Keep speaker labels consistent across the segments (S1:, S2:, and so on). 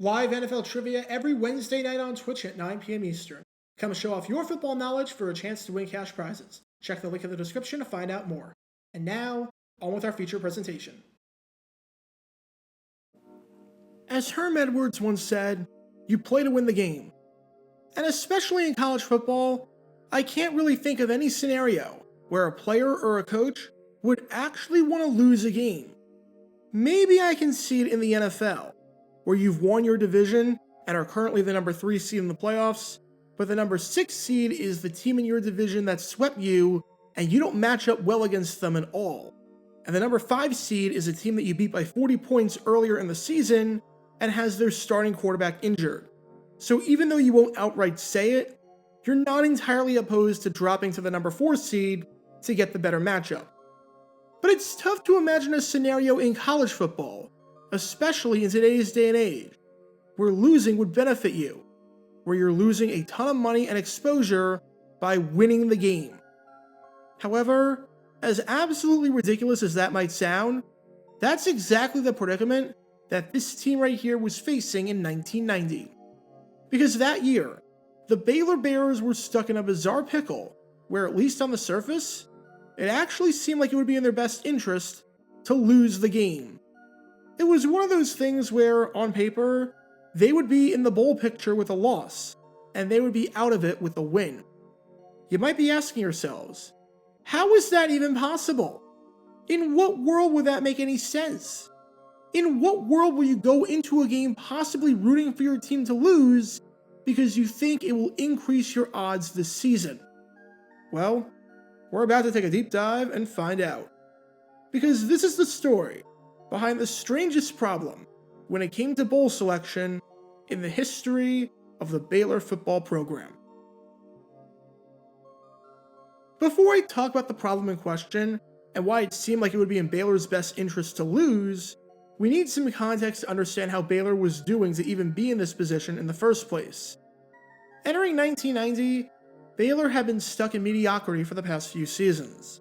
S1: Live NFL trivia every Wednesday night on Twitch at 9 p.m. Eastern. Come show off your football knowledge for a chance to win cash prizes. Check the link in the description to find out more. And now, on with our feature presentation. As Herm Edwards once said, you play to win the game. And especially in college football, I can't really think of any scenario where a player or a coach would actually want to lose a game. Maybe I can see it in the NFL, where you've won your division and are currently the number 3 seed in the playoffs, but the number 6 seed is the team in your division that swept you, and you don't match up well against them at all. And the number 5 seed is a team that you beat by 40 points earlier in the season and has their starting quarterback injured. So even though you won't outright say it, you're not entirely opposed to dropping to the number 4 seed to get the better matchup. But it's tough to imagine a scenario in college football, especially in today's day and age, where losing would benefit you, where you're losing a ton of money and exposure by winning the game. However, as absolutely ridiculous as that might sound, that's exactly the predicament that this team right here was facing in 1990. Because that year, the Baylor Bears were stuck in a bizarre pickle where, at least on the surface, it actually seemed like it would be in their best interest to lose the game. It was one of those things where, on paper, they would be in the bowl picture with a loss, and they would be out of it with a win. You might be asking yourselves, how is that even possible? In what world would that make any sense? In what world will you go into a game possibly rooting for your team to lose because you think it will increase your odds this season? Well, we're about to take a deep dive and find out. Because this is the story behind the strangest problem when it came to bowl selection in the history of the Baylor football program. Before I talk about the problem in question and why it seemed like it would be in Baylor's best interest to lose, we need some context to understand how Baylor was doing to even be in this position in the first place. Entering 1990, Baylor had been stuck in mediocrity for the past few seasons.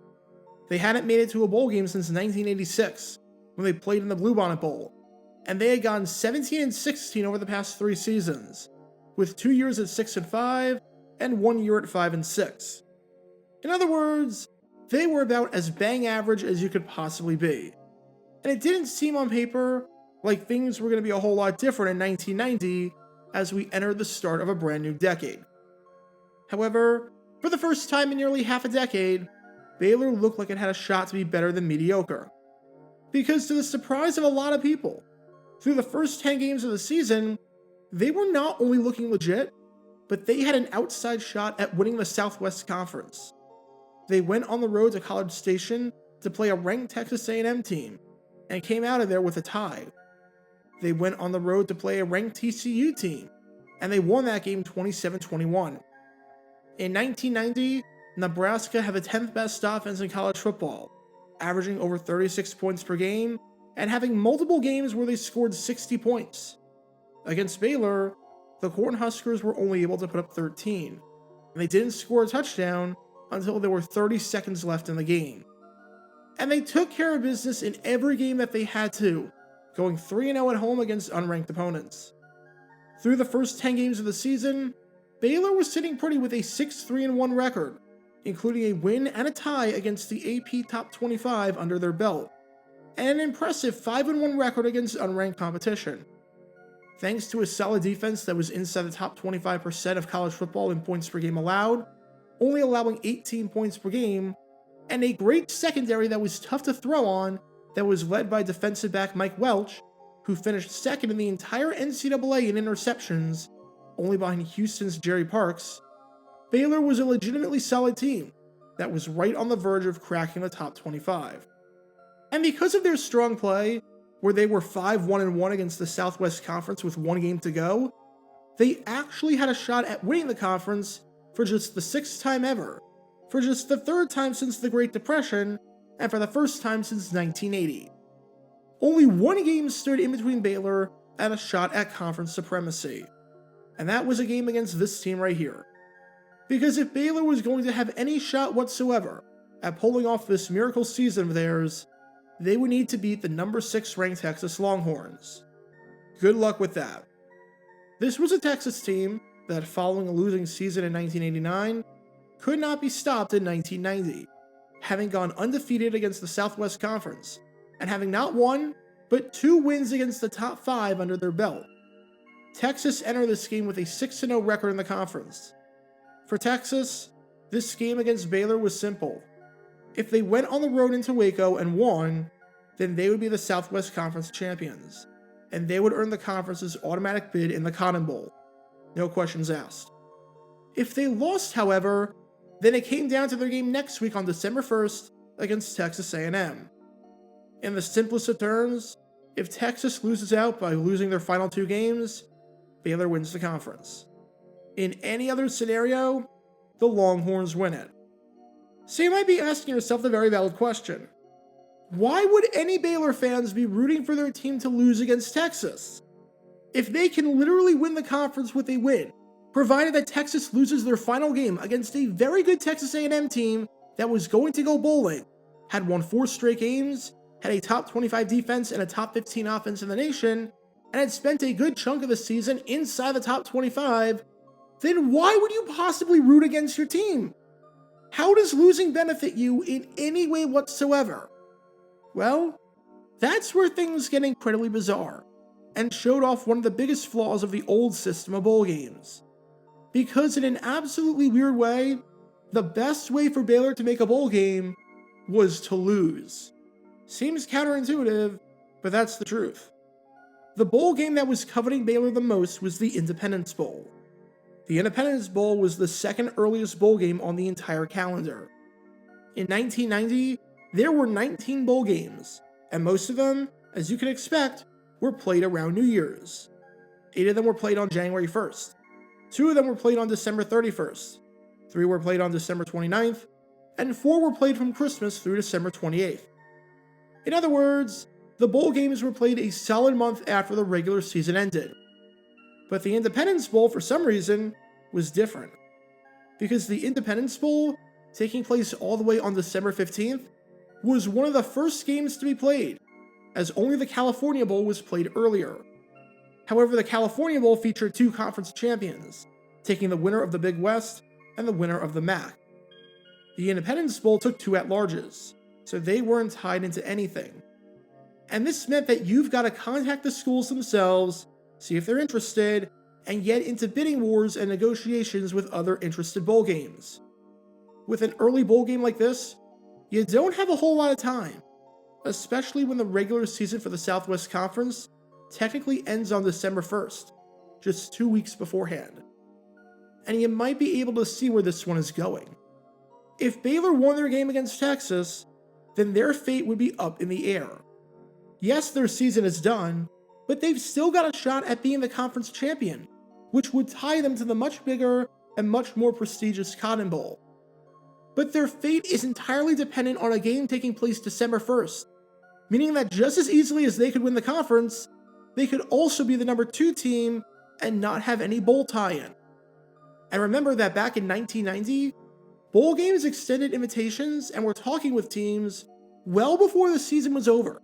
S1: They hadn't made it to a bowl game since 1986, when they played in the Bluebonnet Bowl, and they had gone 17-16 over the past 3 seasons, with 2 years at 6-5 and 1 year at 5-6. In other words, they were about as bang average as you could possibly be. And it didn't seem on paper like things were going to be a whole lot different in 1990 as we entered the start of a brand new decade. However, for the first time in nearly half a decade, Baylor looked like it had a shot to be better than mediocre. Because to the surprise of a lot of people, through the first 10 games of the season, they were not only looking legit, but they had an outside shot at winning the Southwest Conference. They went on the road to College Station to play a ranked Texas A&M team, and came out of there with a tie. They went on the road to play a ranked TCU team, and they won that game 27-21. In 1990, Nebraska had the 10th best offense in college football, averaging over 36 points per game, and having multiple games where they scored 60 points. Against Baylor, the Cornhuskers were only able to put up 13, and they didn't score a touchdown until there were 30 seconds left in the game. And they took care of business in every game that they had to, going 3-0 at home against unranked opponents. Through the first 10 games of the season, Baylor was sitting pretty with a 6-3-1 record, including a win and a tie against the AP Top 25 under their belt, and an impressive 5-1 record against unranked competition. Thanks to a solid defense that was inside the top 25% of college football in points per game allowed, only allowing 18 points per game, and a great secondary that was tough to throw on that was led by defensive back Mike Welch, who finished second in the entire NCAA in interceptions, only behind Houston's Jerry Parks, Baylor was a legitimately solid team that was right on the verge of cracking the top 25. And because of their strong play, where they were 5-1-1 against the Southwest Conference with 1 game to go, they actually had a shot at winning the conference for just the 6th time ever, for just the 3rd time since the Great Depression, and for the 1st time since 1980. Only 1 game stood in between Baylor and a shot at conference supremacy, and that was a game against this team right here. Because if Baylor was going to have any shot whatsoever at pulling off this miracle season of theirs, they would need to beat the number 6 ranked Texas Longhorns. Good luck with that. This was a Texas team that, following a losing season in 1989, could not be stopped in 1990, having gone undefeated against the Southwest Conference, and having not one, but 2 wins against the top 5 under their belt. Texas entered this game with a 6-0 record in the conference. For Texas, this game against Baylor was simple. If they went on the road into Waco and won, then they would be the Southwest Conference champions, and they would earn the conference's automatic bid in the Cotton Bowl. No questions asked. If they lost, however, then it came down to their game next week on December 1st against Texas A&M. In the simplest of terms, if Texas loses out by losing their final 2 games, Baylor wins the conference. In any other scenario, the Longhorns win it. So you might be asking yourself the very valid question: why would any Baylor fans be rooting for their team to lose against Texas? If they can literally win the conference with a win, provided that Texas loses their final game against a very good Texas A&M team that was going to go bowling, had won 4 straight games, had a top 25 defense and a top 15 offense in the nation, and had spent a good chunk of the season inside the top 25, then why would you possibly root against your team? How does losing benefit you in any way whatsoever? Well, that's where things get incredibly bizarre, and showed off one of the biggest flaws of the old system of bowl games. Because in an absolutely weird way, the best way for Baylor to make a bowl game was to lose. Seems counterintuitive, but that's the truth. The bowl game that was coveting Baylor the most was the Independence Bowl. The Independence Bowl was the second earliest bowl game on the entire calendar. In 1990, there were 19 bowl games, and most of them, as you can expect, were played around New Year's. 8 of them were played on January 1st. 2 of them were played on December 31st. 3 were played on December 29th, and 4 were played from Christmas through December 28th. In other words, the bowl games were played a solid month after the regular season ended. But the Independence Bowl, for some reason, was different. Because the Independence Bowl, taking place all the way on December 15th, was one of the first games to be played, as only the California Bowl was played earlier. However, the California Bowl featured 2 conference champions, taking the winner of the Big West and the winner of the MAC. The Independence Bowl took 2 at-larges, so they weren't tied into anything. And this meant that you've got to contact the schools themselves, see if they're interested, and get into bidding wars and negotiations with other interested bowl games. With an early bowl game like this, you don't have a whole lot of time, especially when the regular season for the Southwest Conference technically ends on December 1st, just 2 weeks beforehand. And you might be able to see where this one is going. If Baylor won their game against Texas, then their fate would be up in the air. Yes, their season is done, but they've still got a shot at being the conference champion, which would tie them to the much bigger and much more prestigious Cotton Bowl. But their fate is entirely dependent on a game taking place December 1st, meaning that just as easily as they could win the conference, they could also be the number 2 team and not have any bowl tie-in. And remember that back in 1990, bowl games extended invitations and were talking with teams well before the season was over,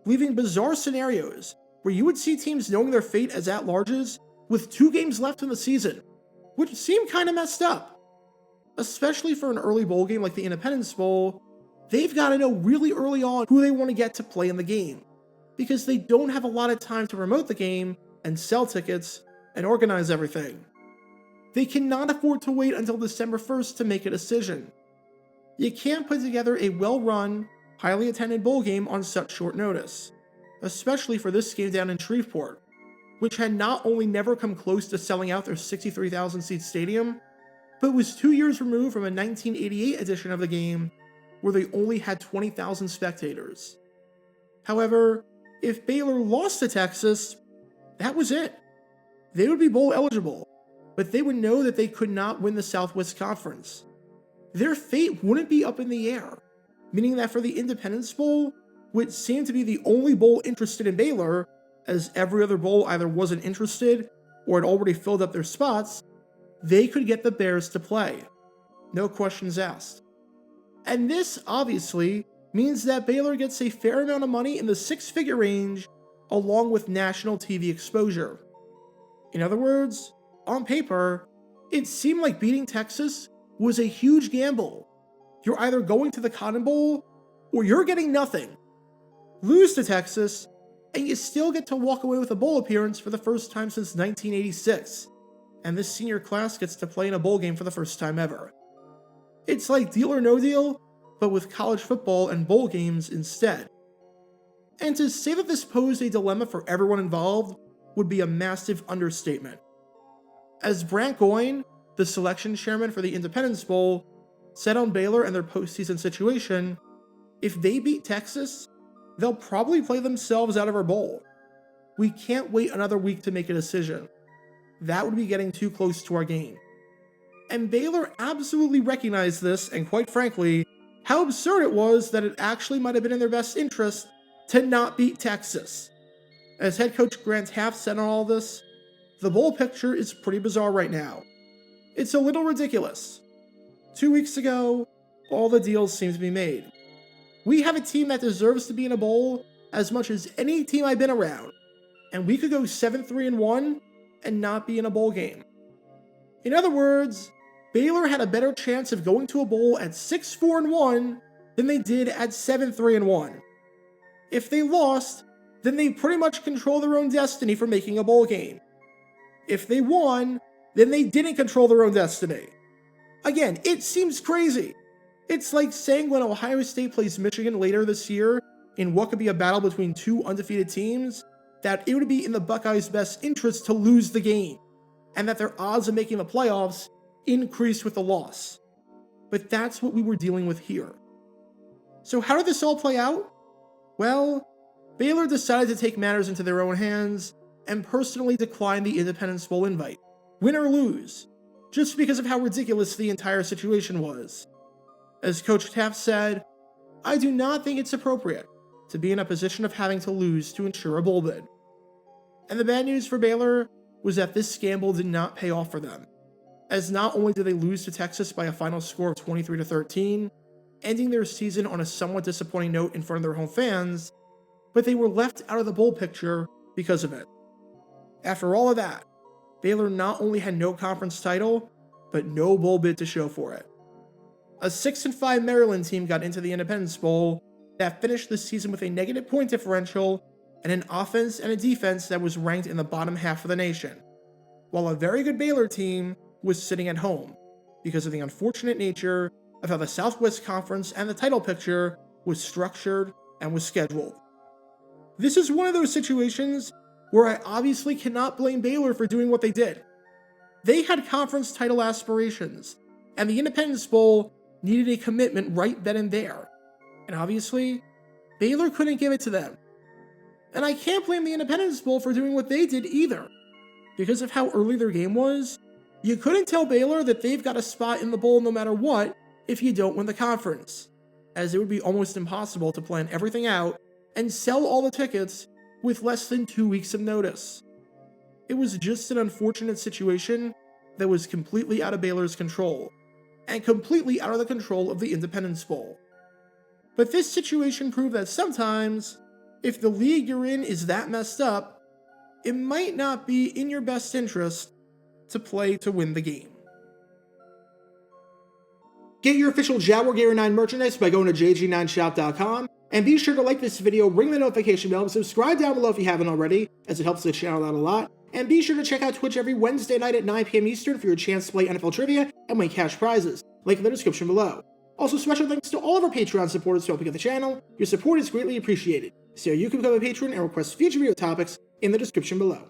S1: leaving bizarre scenarios where you would see teams knowing their fate as at-larges with 2 games left in the season, which seemed kinda messed up. Especially for an early bowl game like the Independence Bowl, they've got to know really early on who they want to get to play in the game, because they don't have a lot of time to promote the game and sell tickets and organize everything. They cannot afford to wait until December 1st to make a decision. You can't put together a well-run, highly attended bowl game on such short notice, especially for this game down in Shreveport, which had not only never come close to selling out their 63,000-seat stadium, but was 2 years removed from a 1988 edition of the game where they only had 20,000 spectators. However, if Baylor lost to Texas, that was it. They would be bowl eligible, but they would know that they could not win the Southwest Conference. Their fate wouldn't be up in the air, meaning that for the Independence Bowl, which seemed to be the only bowl interested in Baylor, as every other bowl either wasn't interested or had already filled up their spots, they could get the Bears to play. No questions asked. And this, obviously, means that Baylor gets a fair amount of money in the 6-figure range, along with national TV exposure. In other words, on paper, it seemed like beating Texas was a huge gamble. You're either going to the Cotton Bowl or you're getting nothing. Lose to Texas, and you still get to walk away with a bowl appearance for the first time since 1986. And this senior class gets to play in a bowl game for the first time ever. It's like Deal or No Deal, but with college football and bowl games instead. And to say that this posed a dilemma for everyone involved would be a massive understatement. As Brant Goyne, the selection chairman for the Independence Bowl, said on Baylor and their postseason situation, if they beat Texas, they'll probably play themselves out of our bowl. We can't wait another week to make a decision. That would be getting too close to our game. And Baylor absolutely recognized this, and quite frankly, how absurd it was that it actually might have been in their best interest to not beat Texas. As head coach Grant Haft said on all this, the bowl picture is pretty bizarre right now. It's a little ridiculous. 2 weeks ago, all the deals seem to be made. We have a team that deserves to be in a bowl as much as any team I've been around, and we could go 7-3-1 and not be in a bowl game. In other words, Baylor had a better chance of going to a bowl at 6-4-1 than they did at 7-3-1. If they lost, then they pretty much control their own destiny for making a bowl game. If they won, then they didn't control their own destiny. Again, it seems crazy. It's like saying when Ohio State plays Michigan later this year in what could be a battle between two undefeated teams, that it would be in the Buckeyes' best interest to lose the game, and that their odds of making the playoffs increase with the loss. But that's what we were dealing with here. So how did this all play out? Well, Baylor decided to take matters into their own hands and personally decline the Independence Bowl invite, win or lose, just because of how ridiculous the entire situation was. As Coach Taft said, I do not think it's appropriate to be in a position of having to lose to ensure a bowl bid. And the bad news for Baylor was that this gamble did not pay off for them, as not only did they lose to Texas by a final score of 23-13, ending their season on a somewhat disappointing note in front of their home fans, but they were left out of the bowl picture because of it. After all of that, Baylor not only had no conference title, but no bowl bid to show for it. A 6-5 Maryland team got into the Independence Bowl that finished the season with a negative point differential and an offense and a defense that was ranked in the bottom half of the nation, while a very good Baylor team was sitting at home because of the unfortunate nature of how the Southwest Conference and the title picture was structured and was scheduled. This is one of those situations where I obviously cannot blame Baylor for doing what they did. They had conference title aspirations, and the Independence Bowl needed a commitment right then and there. And obviously, Baylor couldn't give it to them. And I can't blame the Independence Bowl for doing what they did either. Because of how early their game was, you couldn't tell Baylor that they've got a spot in the bowl no matter what if you don't win the conference, as it would be almost impossible to plan everything out and sell all the tickets with less than 2 weeks of notice. It was just an unfortunate situation that was completely out of Baylor's control, and completely out of the control of the Independence Bowl. But this situation proved that sometimes, if the league you're in is that messed up, it might not be in your best interest to play to win the game. Get your official Jaguar Gear 9 merchandise by going to jg9shop.com, and be sure to like this video, ring the notification bell, and subscribe down below if you haven't already, as it helps the channel out a lot. And be sure to check out Twitch every Wednesday night at 9 p.m. Eastern for your chance to play NFL Trivia and win cash prizes. Link in the description below. Also, special thanks to all of our Patreon supporters for helping out the channel. Your support is greatly appreciated. So you can become a patron and request future video topics in the description below.